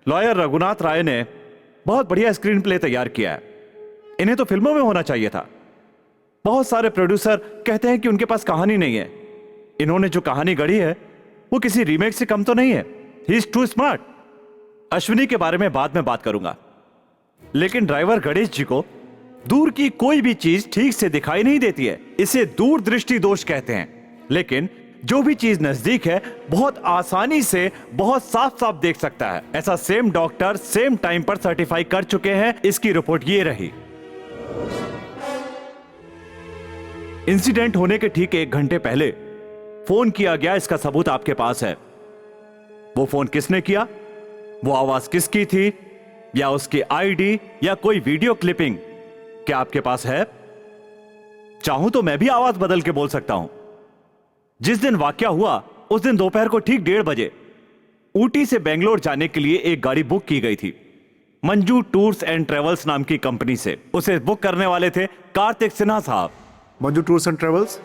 Lawyer Raghunath राय ने बहुत बढ़िया स्क्रीन प्ले तैयार किया है। इन्हें तो फिल्मों में होना चाहिए था। बहुत सारे प्रोड्यूसर कहते हैं कि उनके पास कहानी नहीं है। इन्होंने जो कहानी गढ़ी है वो किसी रीमेक से कम तो नहीं है। He is too smart. Ashwini के बारे में बाद में बात करूंगा, लेकिन ड्राइवर गणेश जी को दूर की कोई भी चीज ठीक से दिखाई नहीं देती है। इसे दूरदृष्टि दोष कहते हैं। लेकिन जो भी चीज नजदीक है बहुत आसानी से बहुत साफ साफ देख सकता है। ऐसा सेम डॉक्टर सेम टाइम पर सर्टिफाई कर चुके हैं। इसकी रिपोर्ट ये रही। इंसिडेंट होने के ठीक 1 घंटे पहले फोन किया गया, इसका सबूत आपके पास है। वो फोन किसने किया, वो आवाज किसकी थी, या उसकी आईडी या कोई वीडियो क्लिपिंग क्या आपके पास है? चाहूं तो मैं भी आवाज बदल के बोल सकता हूं। जिस दिन वाकया हुआ उस दिन दोपहर को ठीक 1:30 बजे ऊटी से बेंगलोर जाने के लिए एक गाड़ी बुक की गई थी मंजू टूर्स एंड ट्रेवल्स नाम की कंपनी से। उसे बुक करने वाले थे कार्तिक सिन्हा साहब। Manju tours and travels,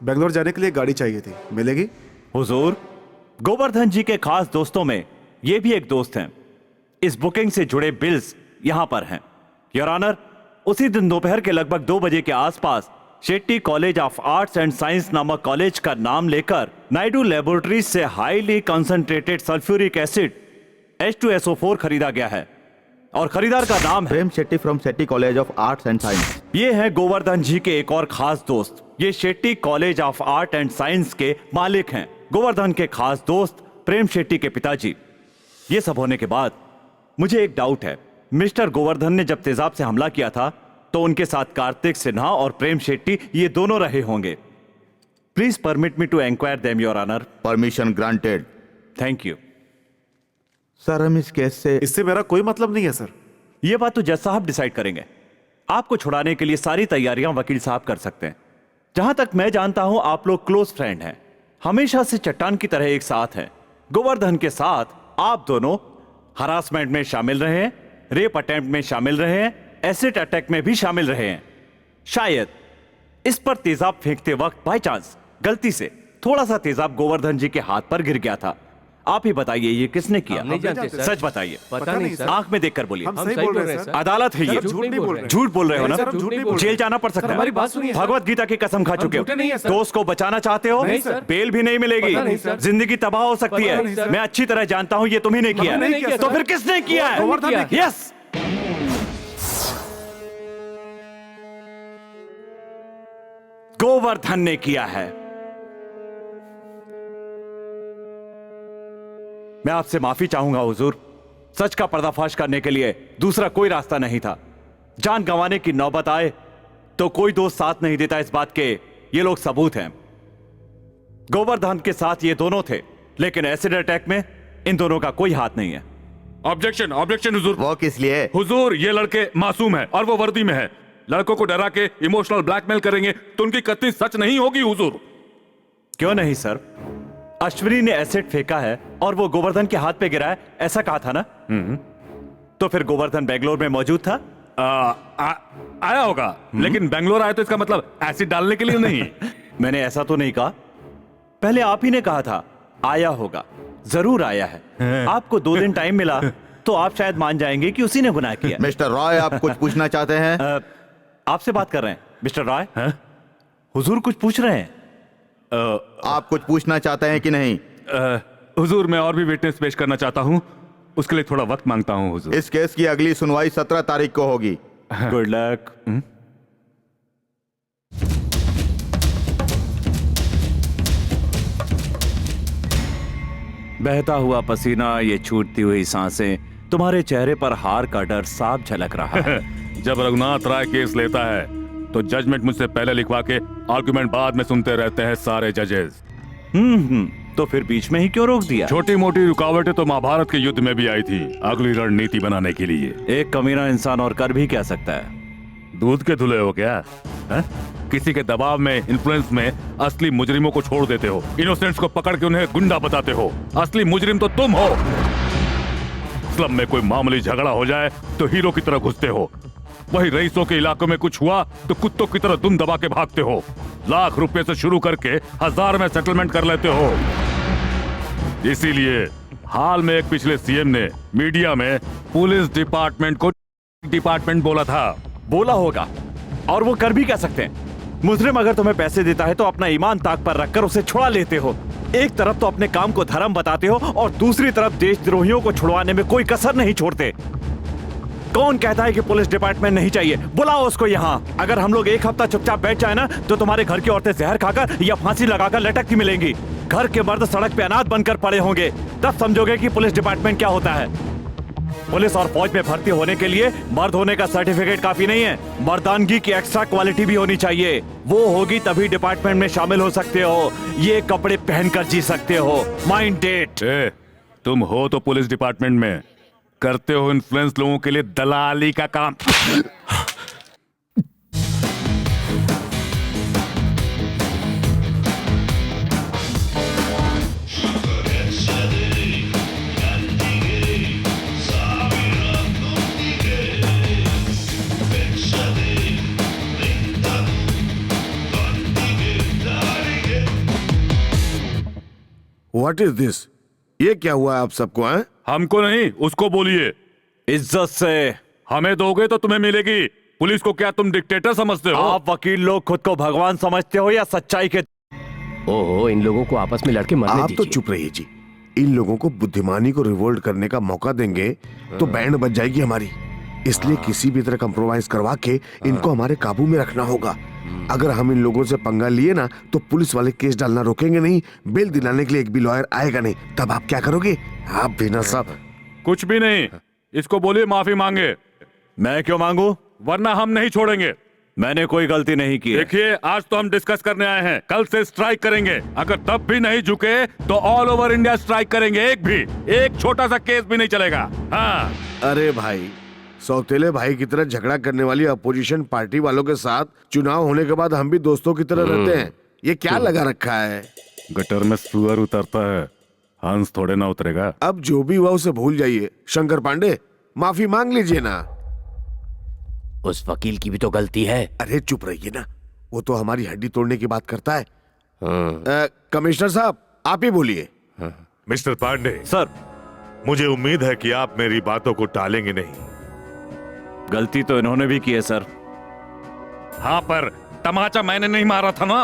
Bangalore जाने के लिए गाड़ी चाहिए थी, मिलेगी? हुजूर, गोवर्धन जी के खास दोस्तों में ये भी एक दोस्त हैं। इस बुकिंग से जुड़े बिल्स यहां पर हैं। योर ऑनर, उसी दिन दोपहर के लगभग 2 बजे के आसपास Shetty college of arts and science नामक कॉलेज का नाम लेकर नायडू लेबोरेटरीज से highly concentrated sulphuric acid H2SO4 खरीदा गया है और खरीदार का नाम है Prem Shetty from Shetty college of arts and science. ये है गोवर्धन जी के एक और खास दोस्त। ये Shetty college of art and science के मालिक हैं। गोवर्धन के खास दोस्त प्रेम शेट्टी के पिताजी। ये सब होने के बाद मुझे एक डाउट है। मिस्टर गोवर्धन ने जब तेजाब से हमला किया था तो उनके साथ कार्तिक सिन्हा और प्रेम शेट्टी ये दोनों रहे होंगे। Please permit me to enquire them your honour. Permission granted. Thank you sir, हम इस केस से इससे मेरा कोई मतलब नहीं है सर। ये बात तो जज साहब डिसाइड करेंगे। आपको छुड़ाने के लिए सारी तैयारियां वकील साहब कर सकते हैं। जहां तक मैं जानता हूं आप लोग क्लोज फ्रेंड हैं, हमेशा से चट्टान की तरह एक साथ हैं। गोवर्धन के साथ आप दोनों हरासमेंट में शामिल रहे हैं, रेप अटेम्प्ट में शामिल रहे हैं, एसिड अटैक में भी शामिल रहे हैं। शायद इस पर तेजाब फेंकते वक्त बाय चांस गलती से थोड़ा सा तेजाब गोवर्धन जी के हाथ पर गिर गया था। आप ही बताइए ये किसने किया? नहीं जानते सर। सच बताइए। पता नहीं सर। आंख में देखकर बोलिए। हम सही बोल रहे हैं सर। अदालत है ये। झूठ नहीं बोल रहे हैं। झूठ बोल रहे हो ना? नहीं सर, हम झूठ नहीं बोल रहे। जेल जाना पड़ सकता सर, है। हमारी बात सुनिए सर। भगवत गीता की कसम खा हम चुके झूठे नहीं हो। हैं सर। दोस्त को बचाना चाहते हो? नहीं सर। बेल भी नहीं मिलेगी। पता नहीं सर। जिंदगी तबाह हो सकती पता नहीं है। सर। मैं अच्छी तरह जानता हूँ ये तुम्ही ने किया हमने नहीं किया तो सर। फिर किसने किया है? गोवर्धन ने किया। यस, गोवर्धन ने किया है। मैं आपसे माफी चाहूंगा हुजूर। सच का पर्दाफाश करने के लिए दूसरा कोई रास्ता नहीं था। जान गंवाने की नौबत आए तो कोई दोस्त साथ नहीं देता। इस बात के ये लोग सबूत हैं। गोवर्धन के साथ ये दोनों थे, लेकिन एसिड अटैक में इन दोनों का कोई हाथ नहीं है। ऑब्जेक्शन, ऑब्जेक्शन हुजूर। वो किस लिए? हुजूर, ये लड़के मासूम हैं और वो वर्दी में है। लड़कों को डरा के इमोशनल ब्लैकमेल करेंगे तो उनकी कतई सच नहीं होगी हुजूर। क्यों नहीं सर? अश्विनी ने एसिड फेंका है और वो गोवर्धन के हाथ पे गिरा है, ऐसा कहा था ना? तो फिर गोवर्धन बेंगलोर में मौजूद था? आया होगा, लेकिन बेंगलोर आया तो इसका मतलब एसिड डालने के लिए नहीं। मैंने ऐसा तो नहीं कहा। पहले आप ही ने कहा था आया होगा। जरूर आया है। आपको 2 दिन टाइम मिला तो आप शायद मान जाएंगे कि उसी ने गुनाह किया। मिस्टर रॉय, आप कुछ पूछना चाहते हैं? आपसे बात कर रहे हैं मिस्टर रॉय। हुजूर कुछ पूछ रहे हैं? आप कुछ पूछना चाहते हैं कि नहीं? हुजूर, मैं और भी विटनेस पेश करना चाहता हूँ, उसके लिए थोड़ा वक्त मांगता हूँ हुजूर। इस केस की अगली सुनवाई 17 तारीख को होगी। Good luck. बहता हुआ पसीना, ये छूटती हुई सांसें, तुम्हारे चेहरे पर हार का डर साफ झलक रहा है। जब रघुनाथ राय केस लेता है तो जजमेंट मुझसे पहले लिखवा के आर्गुमेंट बाद में सुनते रहते हैं सारे जजेस। तो फिर बीच में ही क्यों रोक दिया? छोटी मोटी रुकावटें तो महाभारत के युद्ध में भी आई थी, अगली रणनीति बनाने के लिए। एक कमीना इंसान और कर भी क्या सकता है? दूध के धुले हो क्या? है? किसी के दबाव में, इन्फ्लुएंस में असली मुजरिमों को छोड़ देते हो, इनोसेंट्स को पकड़ के उन्हें गुंडा बताते हो। असली मुजरिम तो तुम हो। स्लम में कोई मामूली झगड़ा हो जाए तो हीरो की तरह घुसते हो, वही रईसों के इलाकों में कुछ हुआ तो कुत्तों की तरह दुम दबा के भागते हो। लाख रुपए से शुरू करके 1000 में सेटलमेंट कर लेते हो। इसीलिए हाल में एक पिछले सीएम ने मीडिया में पुलिस डिपार्टमेंट को डिपार्टमेंट बोला था। बोला होगा, और वो कर भी क्या सकते हैं। मुजरिम अगर तुम्हें पैसे देता है तो अपना ईमान ताक पर रखकर उसे छुड़ा लेते हो। एक तरफ तो अपने काम को धर्म बताते हो और दूसरी तरफ देशद्रोहियों को छुड़वाने में कोई कसर नहीं छोड़ते। कौन कहता है कि पुलिस डिपार्टमेंट नहीं चाहिए? बुलाओ उसको यहाँ। अगर हम लोग एक हफ्ता चुपचाप बैठ जाए ना तो तुम्हारे घर की औरतें जहर खाकर या फांसी लगाकर लटकती मिलेंगी। घर के मर्द सड़क पे अनाथ बनकर पड़े होंगे, तब समझोगे कि पुलिस डिपार्टमेंट क्या होता है। पुलिस और फौज में भर्ती होने के लिए मर्द होने का सर्टिफिकेट काफी नहीं है, मर्दानगी की एक्स्ट्रा क्वालिटी भी होनी चाहिए। वो होगी तभी डिपार्टमेंट में शामिल हो सकते हो। ये कपड़े पहनकर जी सकते हो। Mind it. तुम हो तो पुलिस डिपार्टमेंट में, करते हो इन्फ्लुएंस लोगों के लिए दलाली का काम। What is this? ये क्या हुआ आप सबको? हैं? हमको नहीं, उसको बोलिए। इज्जत से। हमें दोगे तो तुम्हें मिलेगी। पुलिस को क्या तुम डिक्टेटर समझते हो? आप वकील लोग खुद को भगवान समझते हो या सच्चाई के? ओहो, इन लोगों को आपस में लड़के मरने आप तो दीजिए। चुप रहिए जी। इन लोगों को बुद्धिमानी को रिवोल्ट करने का मौका देंगे तो बैंड बज जाएगी हमारी। इसलिए किसी भी तरह कंप्रोमाइज करवा के इनको हमारे काबू में रखना होगा। अगर हम इन लोगों से पंगा लिए ना तो पुलिस वाले केस डालना रोकेंगे नहीं। बेल दिलाने के लिए एक भी लॉयर आएगा नहीं। तब आप क्या करोगे? आप भी ना सब। कुछ भी नहीं, इसको बोलिए माफी मांगे। मैं क्यों मांगू? वरना हम नहीं छोड़ेंगे। मैंने कोई गलती नहीं की है। देखिए, आज तो हम डिस्कस करने आए हैं, कल से स्ट्राइक करेंगे। अगर तब भी नहीं झुके तो ऑल ओवर इंडिया स्ट्राइक करेंगे। एक छोटा सा केस भी नहीं चलेगा। हाँ। अरे भाई, सौतेले भाई की तरह झगड़ा करने वाली अपोजिशन पार्टी वालों के साथ चुनाव होने के बाद हम भी दोस्तों की तरह रहते हैं। ये क्या लगा रखा है? गटर में सुअर उतरता है, हंस थोड़े ना उतरेगा। अब जो भी हुआ उसे भूल जाइए। शंकर पांडे, माफी मांग लीजिए ना। उस वकील की भी तो गलती है। अरे चुप रहिए ना, वो तो हमारी हड्डी तोड़ने की बात करता है। हाँ। कमिश्नर साहब, आप ही बोलिए। मिस्टर पांडे, सर, मुझे उम्मीद है कि आप मेरी बातों को टालेंगे नहीं। गलती तो इन्होंने भी की है सर। हाँ, पर तमाचा मैंने नहीं मारा था ना।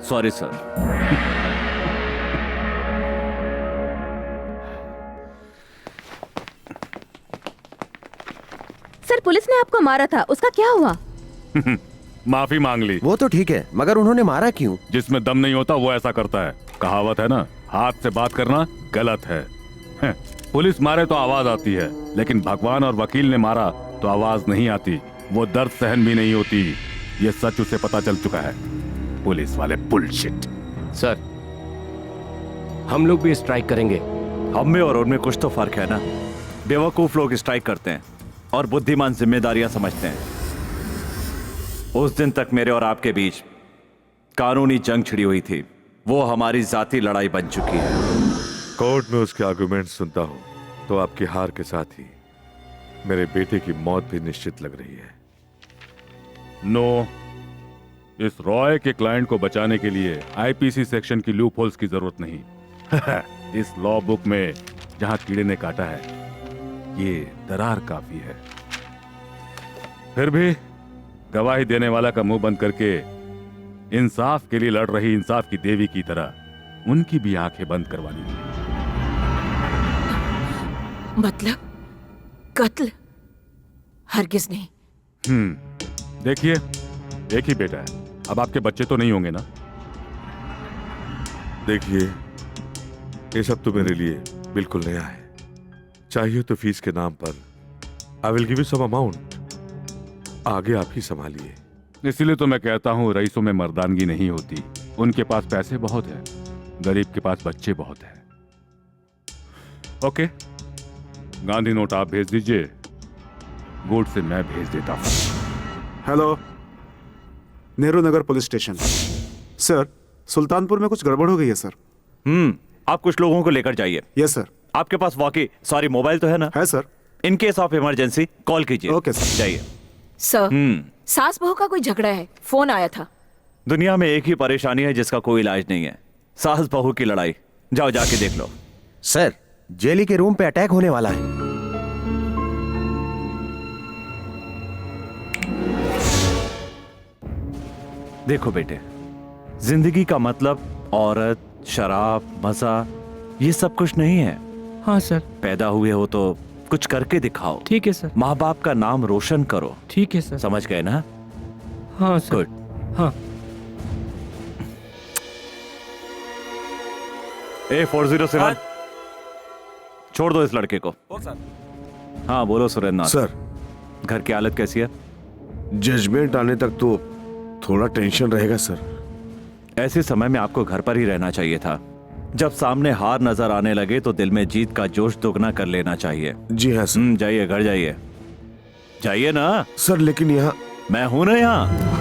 Sorry sir. सर, पुलिस ने आपको मारा था, उसका क्या हुआ? माफी मांग ली। वो तो ठीक है, मगर उन्होंने मारा क्यों? जिसमें दम नहीं होता वो ऐसा करता है। कहावत है ना, हाथ से बात करना गलत है। पुलिस मारे तो आवाज आती है, लेकिन भगवान और वकील ने मारा तो आवाज नहीं आती। वो दर्द सहन भी नहीं होती। ये सच उसे पता चल चुका है। पुलिस वाले बुलशिट। सर, हम लोग भी स्ट्राइक करेंगे। हम में और उनमें कुछ तो फर्क है ना। बेवकूफ लोग स्ट्राइक करते हैं और बुद्धिमान जिम्मेदारियां समझते हैं। उस दिन तक मेरे और आपके बीच कानूनी जंग छिड़ी हुई थी, वो हमारी जाती लड़ाई बन चुकी है। कोर्ट में उसके आर्गुमेंट सुनता हूं तो आपकी हार के साथ ही मेरे बेटे की मौत भी निश्चित लग रही है। नो, इस रॉय के क्लाइंट को बचाने के लिए आईपीसी सेक्शन की लूप होल्स की जरूरत नहीं। इस लॉ बुक में जहां कीड़े ने काटा है, ये दरार काफी है। फिर भी गवाही देने वाला का मुंह बंद करके इंसाफ के लिए लड़ रही इंसाफ की देवी की तरह उनकी भी आंखें बंद करवा ली। मतलब कत्ल? हरगिज नहीं। देखिए, एक ही बेटा है, अब आपके बच्चे तो नहीं होंगे ना? देखिए, ये सब तो मेरे लिए बिल्कुल नया है। चाहिए तो फीस के नाम पर I will give you some amount. आगे आप ही संभालिए। इसीलिए तो मैं कहता हूं, रईसों में मर्दानगी नहीं होती। उनके पास पैसे बहुत है, गरीब के पास बच्चे बहुत हैं। ओके, गांधी नोट आप भेज दीजिए, गुड से मैं भेज देता हूं। Hello, Nehru Nagar police station. Sir, Sultanpur में कुछ गड़बड़ हो गई है सर। आप कुछ लोगों को लेकर जाइए। Yes sir. आपके पास सॉरी मोबाइल तो है ना? है sir. In case of emergency call कीजिए। Okay sir. जाइए। सर, सास बहू का कोई झगड़ा है, फोन आया था। दुनिया में एक ही परेशानी है जिसका कोई इलाज नहीं है, सास बहू की लड़ाई। जाओ जाके देख लो। सर, जेली के रूम पे अटैक होने वाला है। देखो बेटे, जिंदगी का मतलब औरत, शराब, मजा, ये सब कुछ नहीं है। हाँ सर। पैदा हुए हो तो कुछ करके दिखाओ। ठीक है सर। माँ बाप का नाम रोशन करो। ठीक है सर। समझ गए ना? हाँ सर। गुड। हाँ। A407, छोड़ दो इस लड़के को। हाँ बोलो सुरेंद्र। सर, घर की हालत कैसी है? जजमेंट आने तक तो थोड़ा टेंशन रहेगा सर। ऐसे समय में आपको घर पर ही रहना चाहिए था। जब सामने हार नजर आने लगे तो दिल में जीत का जोश दोगुना कर लेना चाहिए। जी हाँ सर। जाइए, घर जाइए। जाइए ना। सर लेकिन यहाँ मैं हूं ना यहाँ।